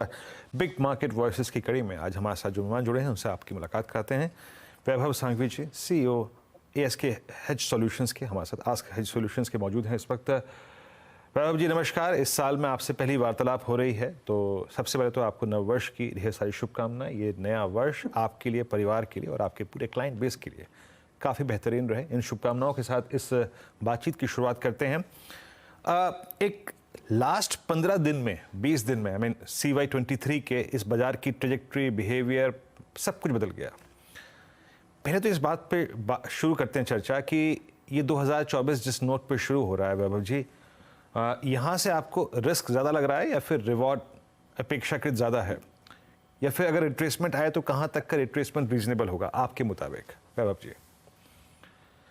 Big market voices की कड़ी में आज हमारे साथ जो मेहमान जुड़े हैं उनसे आपकी मुलाकात कराते हैं। वैभव सांघवी जी, सीईओ एएसके हेज सॉल्यूशंस के, हमारे साथ आस्क हेज सॉल्यूशंस के मौजूद हैं इस वक्त। वैभव जी नमस्कार। इस साल में आपसे पहली वार्तालाप हो रही है, तो सबसे पहले तो आपको नव वर्ष की ढेर सारी शुभकामनाएं। ये नया वर्ष आपके लिए, परिवार के लिए और आपके पूरे क्लाइंट बेस के लिए काफ़ी बेहतरीन रहे। इन शुभकामनाओं के साथ इस बातचीत की शुरुआत करते हैं। एक लास्ट 15 दिन में, 20 दिन में, CY23 के इस बाजार की ट्रेजेक्ट्री, बिहेवियर, सब कुछ बदल गया। पहले तो इस बात पे शुरू करते हैं चर्चा कि ये 2024 जिस नोट पे शुरू हो रहा है वैभव जी, यहाँ से आपको रिस्क ज़्यादा लग रहा है या फिर रिवॉर्ड अपेक्षाकृत ज़्यादा है, या फिर अगर रिट्रेसमेंट आए तो कहाँ तक का रिट्रेसमेंट रीजनेबल होगा आपके मुताबिक, वैभव जी?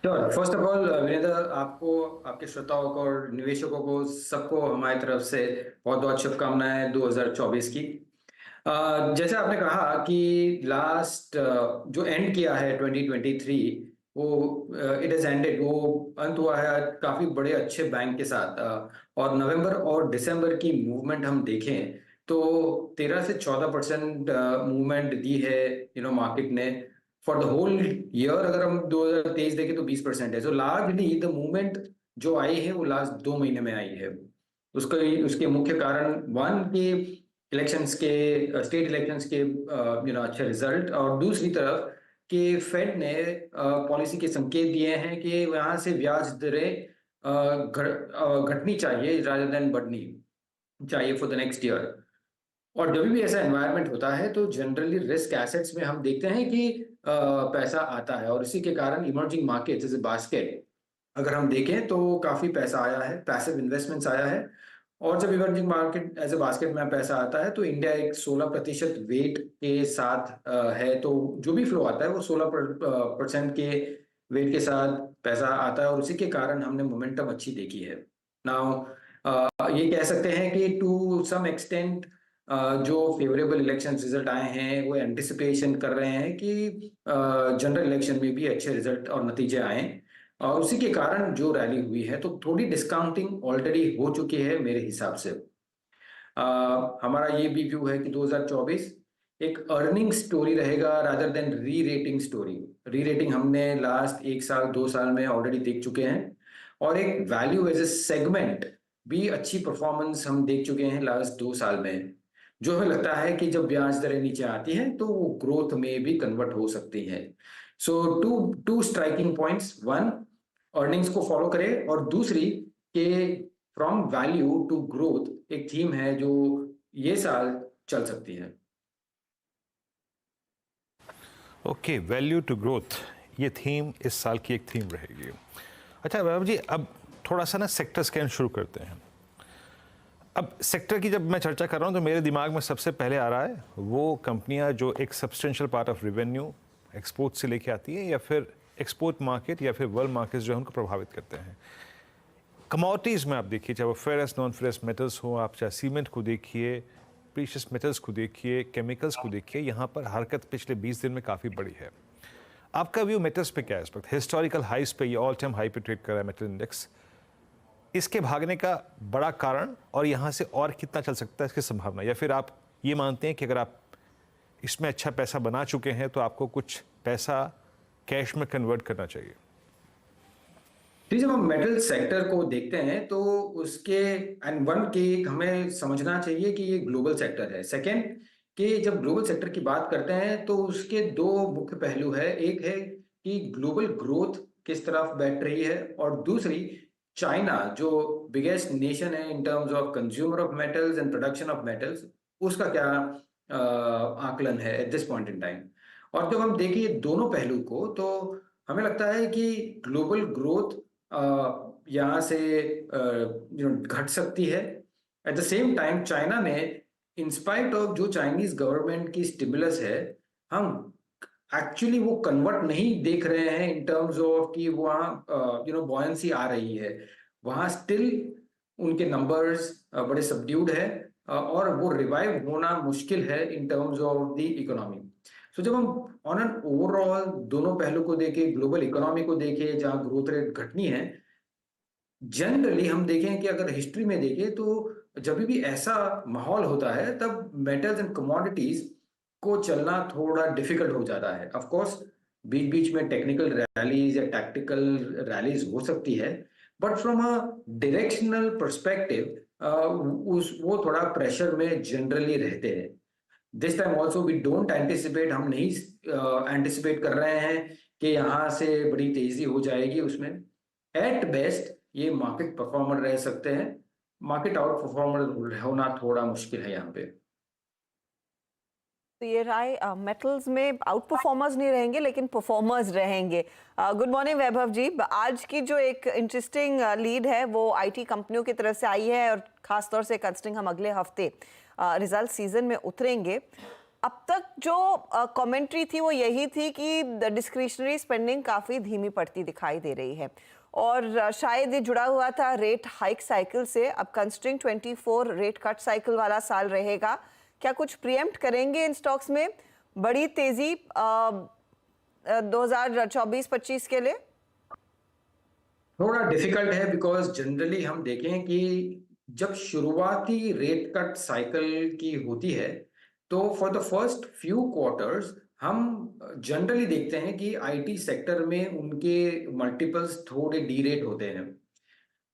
फर्स्ट ऑफ ऑल विनेंद्र, आपको, आपके श्रोताओं को और निवेशकों को सबको हमारी तरफ से बहुत बहुत शुभकामनाएं 2024 की। जैसे आपने कहा कि लास्ट जो एंड किया है 2023, वो इट इज एंडेड, वो अंत हुआ है काफी बड़े अच्छे बैंक के साथ। और नवंबर और दिसंबर की मूवमेंट हम देखें तो 13 से 14% मूवमेंट दी है मार्केट ने। फॉर द होल ईयर अगर हम 2023 देखें तो 20% है। सो लार्जली द मूवमेंट जो आई है वो लास्ट 2 महीने में आई है। उसका उसके मुख्य कारण वन के इलेक्शंस के, स्टेट इलेक्शंस के अच्छे रिजल्ट, और दूसरी तरफ कि फेड ने पॉलिसी के संकेत दिए हैं कि वहां से ब्याज दरें घटनी चाहिए रादर देन बढ़नी चाहिए फॉर द नेक्स्ट ईयर। और जब भी ऐसा एनवायरनमेंट होता है तो जनरली रिस्क एसेट्स में हम देखते हैं कि पैसा आता है, और इसी के कारण emerging markets as a basket अगर हम देखें तो काफी पैसा आया है, पैसिव इन्वेस्टमेंट्स आया है। और जब emerging market as a basket में पैसा आता है तो इंडिया एक 16% वेट के साथ है, तो जो भी फ्लो आता है वो 16% के वेट के साथ पैसा आता है, और उसी के कारण हमने मोमेंटम अच्छी देखी है। नाउ ये कह सकते हैं कि टू सम एक्सटेंट जो फेवरेबल इलेक्शन रिजल्ट आए हैं वो एंटिसिपेशन कर रहे हैं कि जनरल इलेक्शन में भी अच्छे रिजल्ट और नतीजे आए, और उसी के कारण जो रैली हुई है तो थोड़ी डिस्काउंटिंग ऑलरेडी हो चुकी है मेरे हिसाब से। हमारा ये भी व्यू है कि 2024 एक अर्निंग स्टोरी रहेगा रादर देन री रेटिंग स्टोरी। री रेटिंग हमने लास्ट 1 साल 2 साल में ऑलरेडी देख चुके हैं, और एक वैल्यू एज ए सेगमेंट भी अच्छी परफॉर्मेंस हम देख चुके हैं लास्ट 2 साल में, जो हमें लगता है कि जब ब्याज दरें नीचे आती हैं तो वो ग्रोथ में भी कन्वर्ट हो सकती हैं। So two two striking points, one earnings को फॉलो करें, और दूसरी के फ्रॉम वैल्यू टू ग्रोथ एक थीम है जो ये साल चल सकती है। ओके, वैल्यू टू ग्रोथ, ये थीम इस साल की एक थीम रहेगी। अच्छा वैभव जी, अब थोड़ा सा ना सेक्टर स्कैन शुरू करते हैं। अब सेक्टर की जब मैं चर्चा कर रहा हूँ तो मेरे दिमाग में सबसे पहले आ रहा है वो कंपनियां जो एक substantial part of revenue export से लेके आती है, या फिर एक्सपोर्ट मार्केट या फिर वर्ल्ड मार्केट्स जो है उनको प्रभावित करते हैं। कमोडिटीज़ में आप देखिए, चाहे वो फेरस नॉन फेरस मेटल्स हो, आप चाहे सीमेंट को देखिए, प्रीशियस मेटल्स को देखिए, केमिकल्स को देखिए, यहाँ पर हरकत पिछले 20 दिन में काफ़ी बड़ी है। आपका व्यू मेटल्स पे क्या है इस वक्त? हिस्टोरिकल हाइस पे, ये ऑल टाइम हाई पे ट्रेड कर रहा है मेटल इंडेक्स। इसके भागने का बड़ा कारण और यहाँ से और कितना चल सकता है इसकी संभावना, या फिर आप ये मानते हैं कि अगर आप इसमें अच्छा पैसा बना चुके हैं तो आपको कुछ पैसा कैश में कन्वर्ट करना चाहिए? जब हम मेटल सेक्टर को देखते हैं तो उसके एंड वन के हमें समझना चाहिए कि ये ग्लोबल सेक्टर है। सेकंड, कि जब ग्लोबल सेक्टर की बात करते हैं तो उसके दो मुख्य पहलू है। एक है कि ग्लोबल ग्रोथ किस तरफ बैठ रही है, और दूसरी चाइना जो बिगेस्ट नेशन है in terms of consumer of metals and production of metals, उसका क्या आकलन है eight this point in time. और जब हम देखिए दोनों पहलू को तो हमें लगता है कि ग्लोबल ग्रोथ यहाँ से घट सकती है। At the same time China ने, इंस्पाइट ऑफ जो चाइनीज गवर्नमेंट की स्टिमुलस है, हम एक्चुअली वो कन्वर्ट नहीं देख रहे हैं इन टर्म्स ऑफ कि वहाँ बॉयंसी आ रही है। वहाँ स्टिल उनके नंबर्स बड़े सबड्यूड है, और वो रिवाइव होना मुश्किल है in terms of the economy. So जब हम ऑन एन ओवरऑल दोनों पहलू को देखें, ग्लोबल इकोनॉमी को देखें जहां ग्रोथ रेट घटनी है, जनरली हम देखें कि अगर हिस्ट्री में देखें तो जब भी ऐसा माहौल होता है तब मेटल्स एंड कमोडिटीज को चलना थोड़ा डिफिकल्ट हो जाता है। ऑफ कोर्स बीच बीच में टेक्निकल रैलीज या टैक्टिकल रैलीज हो सकती है, but from a directional perspective उस वो थोड़ा प्रेशर में जनरली रहते हैं। This time also we don't anticipate, हम नहीं एंटिसिपेट कर रहे हैं कि यहाँ से बड़ी तेजी हो जाएगी उसमें। एट बेस्ट ये मार्केट परफॉर्मर रह सकते हैं, मार्केट आउट परफॉर्मर होना थोड़ा मुश्किल है यहाँ पे। तो ये राय मेटल्स में आउट परफॉर्मर्स नहीं रहेंगे लेकिन परफॉर्मर्स रहेंगे। गुड मॉर्निंग वैभव जी। आज की जो एक इंटरेस्टिंग लीड है वो आईटी कंपनियों की तरफ से आई है और खासतौर से कंसिडरिंग हम अगले हफ्ते रिजल्ट सीजन में उतरेंगे। अब तक जो कमेंट्री थी वो यही थी कि डिस्क्रिशनरी स्पेंडिंग काफ़ी धीमी पड़ती दिखाई दे रही है और शायद ये जुड़ा हुआ था रेट हाइक साइकिल से। अब कंसिडरिंग 24 रेट कट साइकिल वाला साल रहेगा, क्या कुछ प्रीएम्प्ट करेंगे इन स्टॉक्स में बड़ी तेजी 2024-25 के लिए? थोड़ा डिफिकल्ट है बिकॉज जनरली हम देखें कि जब शुरुआती रेट कट साइकिल की होती है तो for the first few quarters हम जनरली देखते हैं कि आईटी सेक्टर में उनके मल्टीपल्स थोड़े डीरेट होते हैं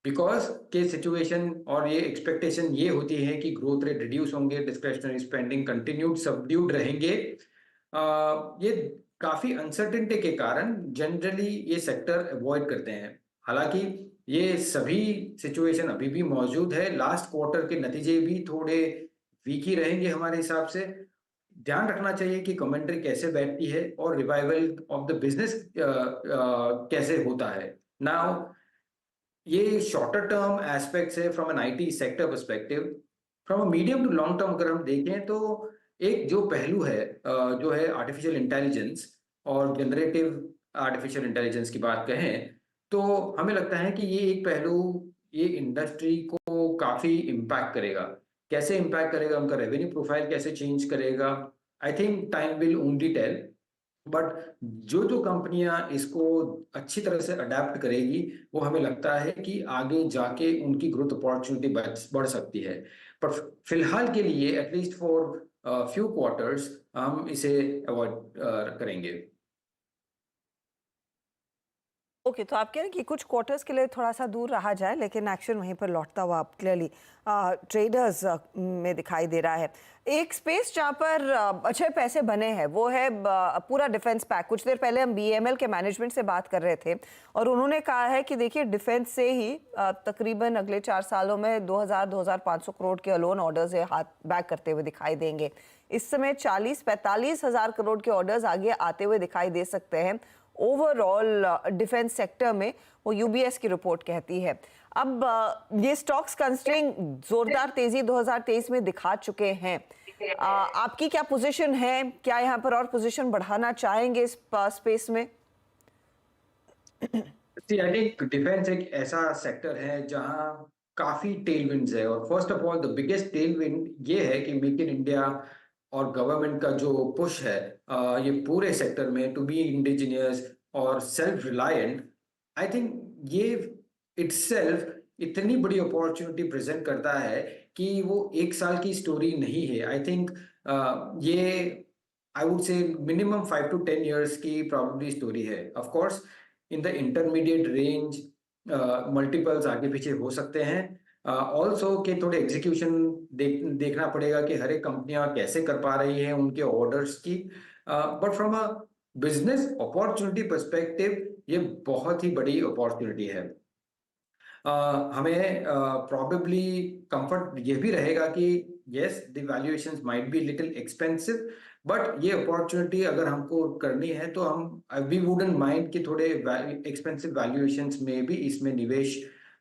बिकॉज के सिचुएशन और ये एक्सपेक्टेशन ये होती है कि ग्रोथ रेट रिड्यूस होंगे, डिस्क्रिशनरी स्पेंडिंग कंटिन्यूड सबड्यूड रहेंगे। ये काफी अनसर्टेनिटी के कारण जनरली ये सेक्टर अवॉइड करते हैं। हालांकि ये सभी सिचुएशन अभी भी मौजूद है, लास्ट क्वार्टर के नतीजे भी थोड़े वीक ही रहेंगे हमारे हिसाब से। ध्यान रखना चाहिए कि कमेंट्री कैसे बैठती है और रिवाइवल ऑफ द बिजनेस कैसे होता है। नाउ ये शॉर्टर टर्म एस्पेक्ट्स है from an IT sector perspective. From a medium to long term अगर हम देखें तो एक जो पहलू है जो है आर्टिफिशियल इंटेलिजेंस और जनरेटिव आर्टिफिशियल इंटेलिजेंस की बात कहें तो हमें लगता है कि ये एक पहलू ये इंडस्ट्री को काफी इम्पैक्ट करेगा। कैसे इम्पैक्ट करेगा, उनका रेवेन्यू प्रोफाइल कैसे चेंज करेगा, I think time will only tell. But जो जो कंपनियां इसको अच्छी तरह से अडेप्ट करेगी वो हमें लगता है कि आगे जाके उनकी ग्रोथ अपॉर्चुनिटी बढ़ सकती है। पर फिलहाल के लिए एटलीस्ट फॉर फ्यू क्वार्टर्स हम इसे अवॉइड करेंगे। ओके, तो आप कह रहे हैं कि कुछ क्वार्टर्स के लिए थोड़ा सा दूर रहा जाए लेकिन एक्शन वहीं पर लौटता हुआ आप क्लियरली ट्रेडर्स में दिखाई दे रहा है। एक स्पेस जहाँ पर अच्छे पैसे बने हैं वो है पूरा डिफेंस पैक। कुछ देर पहले हम बीएमएल के मैनेजमेंट से बात कर रहे थे और उन्होंने कहा है कि देखिए डिफेंस से ही तकरीबन अगले 4 सालों में 2000-2500 करोड़ के अलोन ऑर्डर्स हाथ बैक करते हुए दिखाई देंगे। इस समय 40-45 हज़ार करोड़ के ऑर्डर्स आगे आते हुए दिखाई दे सकते हैं ओवरऑल डिफेंस सेक्टर में, वो यूबीएस की रिपोर्ट कहती है। अब ये स्टॉक्स कंसिडरिंग जोरदार तेजी 2023 में दिखा चुके हैं, आपकी क्या पोजीशन है? क्या यहाँ पर और पोजीशन बढ़ाना चाहेंगे इस स्पेस में? आई थिंक डिफेंस एक ऐसा सेक्टर है जहां काफी टेलविंड्स है और first of all the biggest Tailwind ये है कि मेक इन इंडिया और गवर्नमेंट का जो पुश है ये पूरे सेक्टर में टू बी इंडिजिनियस और सेल्फ रिलायंट। आई थिंक ये इटसेल्फ इतनी बड़ी अपॉर्चुनिटी प्रेजेंट करता है कि वो एक साल की स्टोरी नहीं है। आई थिंक ये I would say minimum 5 to 10 years की प्रॉब्लली स्टोरी है। Of course in the intermediate range multiples आगे पीछे हो सकते हैं। ऑल्सो के थोड़े एग्जीक्यूशन देखना पड़ेगा कि हर एक कंपनियां कैसे कर पा रही हैं उनके ऑर्डर्स की। But from a business opportunity perspective ये बहुत ही बड़ी अपॉर्चुनिटी है। हमें प्रॉबेबली कंफर्ट ये भी रहेगा कि yes the valuations might be little expensive, but ये अपॉर्चुनिटी अगर हमको करनी है तो हम वी वुडंट माइंड कि थोड़े एक्सपेंसिव वैल्यूएशंस में भी इसमें निवेश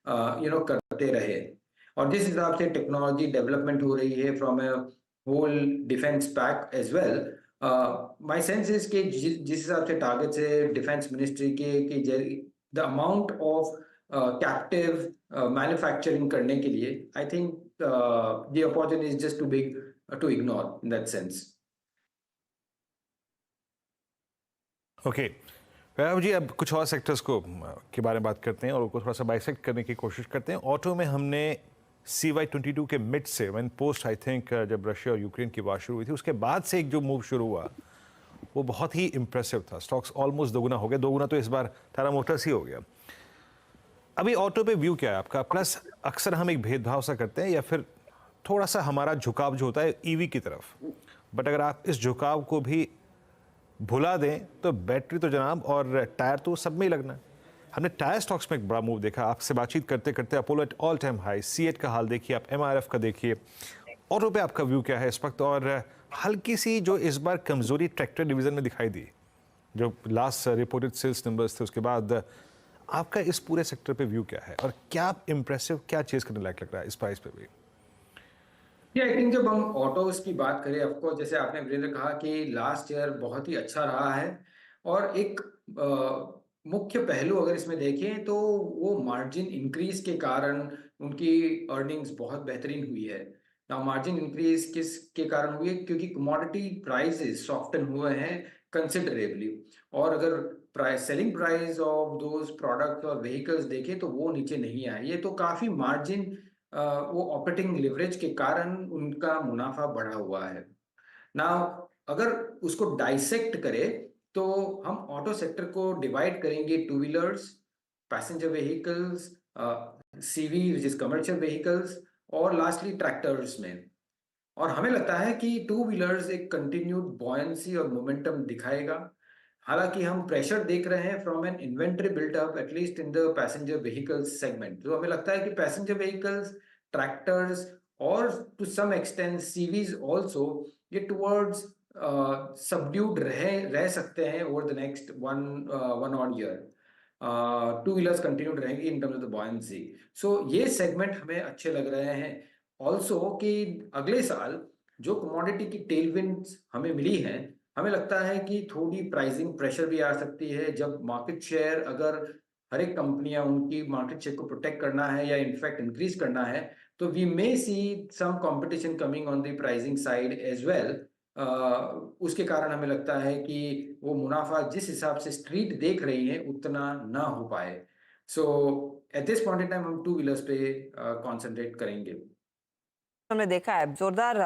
करते रहे। और जिस हिसाब से टेक्नोलॉजी डेवलपमेंट हो रही है from a whole defence pack as well, my sense is कि जिस हिसाब से टारगेट्स है डिफेंस मिनिस्ट्री के कि the amount of captive manufacturing करने के लिए I think the opportunity is just too big to ignore in that sense. Okay Vaibhav ji, अब कुछ और सेक्टर्स को के बारे में बात करते हैं और उनको थोड़ा सा बाइसेक्ट करने की कोशिश करते हैं। ऑटो में हमने CY 22 के मिड से व्हेन पोस्ट आई थिंक जब रशिया और यूक्रेन की बात शुरू हुई थी उसके बाद से एक जो मूव शुरू हुआ वो बहुत ही इंप्रेसिव था। स्टॉक्स ऑलमोस्ट दोगुना हो गया, दोगुना तो इस बार टाटा मोटर्स ही हो गया। अभी ऑटो पे व्यू क्या है आपका? प्लस अक्सर हम एक भेदभाव सा करते हैं या फिर थोड़ा सा हमारा झुकाव जो होता है ईवी की तरफ, बट अगर आप इस झुकाव को भी भुला दें तो बैटरी तो जनाब और टायर तो सब में ही लगना है। हमने टायर स्टॉक्स में एक बड़ा मूव देखा। आपसे बातचीत करते करते Apollo at all time high, CEAT का हाल देखिए आप, एमआरएफ का देखिए। ऑटो पे आपका व्यू क्या है इस वक्त? और हल्की सी जो इस बार कमजोरी ट्रैक्टर डिवीजन में दिखाई दी, जो लास्ट रिपोर्टेड सेल्स नंबर्स थे, उसके बाद आपका इस पूरे सेक्टर पे व्यू क्या है और क्या इंप्रेसिव, क्या चेज करने लायक लग रहा है इस प्राइस पे भी? आई थिंक जब हम ऑटोज की बात करें, ऑफ कोर्स जैसे आपने वीरेंद्र कहा कि लास्ट ईयर बहुत ही अच्छा रहा है, और एक मुख्य पहलू अगर इसमें देखें तो वो मार्जिन इंक्रीज के कारण उनकी अर्निंग्स बहुत बेहतरीन हुई है। ना मार्जिन इंक्रीज किस के कारण हुई है? क्योंकि कमोडिटी प्राइसेस सॉफ्टन हुए हैं कंसिडरेबली, और अगर price selling price of those product और व्हीकल्स देखें तो वो नीचे नहीं आए। ये तो काफी मार्जिन वो ऑपरेटिंग लिवरेज के कारण उनका मुनाफा बढ़ा हुआ है। नाउ अगर उसको डाइसेक्ट करें तो हम ऑटो सेक्टर को डिवाइड करेंगे two wheelers, passenger vehicles, CV which is commercial vehicles, और लास्टली ट्रैक्टर्स में। और हमें लगता है कि टू व्हीलर्स एक कंटिन्यूड बॉयंसी और मोमेंटम दिखाएगा। हालांकि हम प्रेशर देख रहे हैं from an inventory buildup at least in the passenger vehicles segment. तो हमें लगता है कि पैसेंजर व्हीकल्स, ट्रैक्टर्स और to some extent CVs also ये टुवर्ड्स सबड्यूड रह सकते हैं over the next one odd year. Two wheelers continued रहेंगी in terms of the buoyancy. So ये सेगमेंट हमें अच्छे लग रहे हैं। ऑल्सो कि अगले साल जो कमोडिटी की टेलविंड्स हमें मिली हैं, हमें लगता है कि थोड़ी प्राइसिंग प्रेशर भी आ सकती है। जब मार्केट शेयर, अगर हर एक कंपनियां उनकी मार्केट शेयर को प्रोटेक्ट करना है या इनफैक्ट इंक्रीज करना है, तो we may see some competition coming on the pricing side as well. उसके कारण हमें लगता है कि वो मुनाफा जिस हिसाब से स्ट्रीट देख रही है उतना ना हो पाए। So at this point in time हम टू व्हीलर्स पे कॉन्सेंट्रेट करेंगे। हमने देखा है जोरदार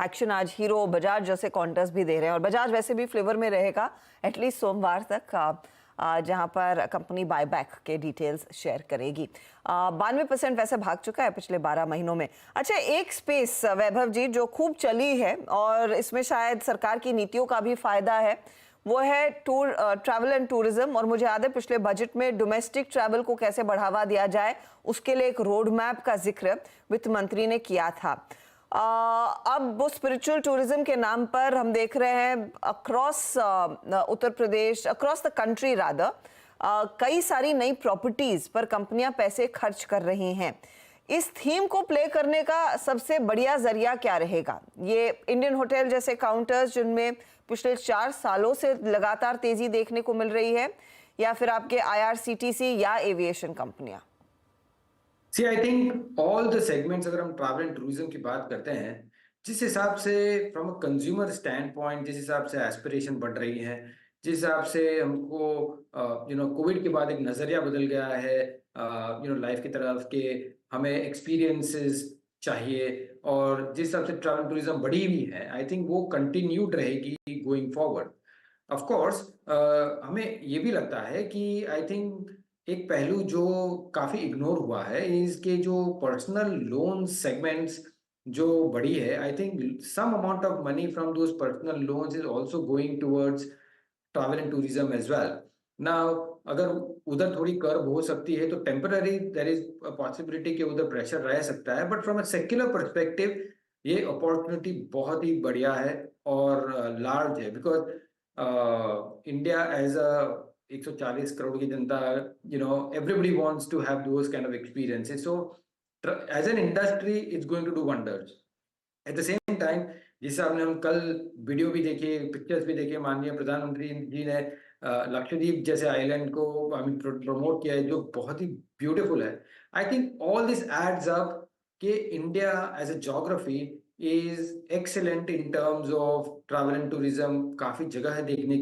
एक्शन आज हीरो, बजाज जैसे काउंटर्स भी दे रहे हैं, और बजाज वैसे भी फ्लेवर में रहेगा एटलीस्ट सोमवार तक, जहां पर कंपनी बायबैक के डिटेल्स शेयर करेगी। 92% वैसे भाग चुका है पिछले 12 महीनों में। अच्छा, एक स्पेस वैभव जी जो खूब चली है और इसमें शायद सरकार की नीतियों का भी फायदा है, वो है ट्रैवल एंड टूरिज्म। और मुझे याद है पिछले बजट में डोमेस्टिक ट्रैवल को कैसे बढ़ावा दिया जाए उसके लिए एक रोड मैप का जिक्र वित्त मंत्री ने किया था। अब वो स्पिरिचुअल टूरिज्म के नाम पर हम देख रहे हैं across Uttar Pradesh, across the country rather, कई सारी नई प्रॉपर्टीज पर कंपनियां पैसे खर्च कर रही हैं। इस थीम को प्ले करने का सबसे बढ़िया जरिया क्या रहेगा? ये इंडियन होटल जैसे काउंटर्स जिनमें पिछले 4 सालों से लगातार तेजी देखने को मिल रही है, या फिर आपके IRCTC या एविएशन कंपनियां? See I think all the segments, अगर हम ट्रैवल एंड टूरिज्म की बात करते हैं, जिस हिसाब से from a consumer stand point, जिस हिसाब से एस्पिरेशन बढ़ रही है, जिस हिसाब से हमको कोविड के बाद एक नजरिया बदल गया है लाइफ की तरफ के, हमें एक्सपीरियंसेस चाहिए, और जिस हिसाब से ट्रैवल टूरिज्म बढ़ी हुई है, आई थिंक वो कंटिन्यूड रहेगी गोइंग फॉरवर्ड। ऑफ कोर्स हमें ये भी लगता है कि आई थिंक एक पहलू जो काफी इग्नोर हुआ है, इसके जो पर्सनल लोन सेगमेंट्स जो बढ़ी है, I think some amount of money from those personal loans is also going towards travel and tourism as well. Now अगर उधर थोड़ी कर्व हो सकती है तो temporary there is a possibility कि उधर प्रेशर रह सकता है, but from a secular perspective ये अपॉर्चुनिटी बहुत ही बढ़िया है और लार्ज है, because India as a 140 crore की जनता, everybody wants to have those kind of experiences. So as an industry it's going to do wonders. At the same time, जिस हिसाब ने हम कल वीडियो भी देखे, पिक्चर्स भी देखे, माननीय प्रधानमंत्री जी ने लक्षद्वीप जैसे आइलैंड को प्रमोट किया है जो बहुत ही ब्यूटीफुल है। I think all this adds up कि India as a geography is excellent in terms of travel and tourism. काफी जगह है देखने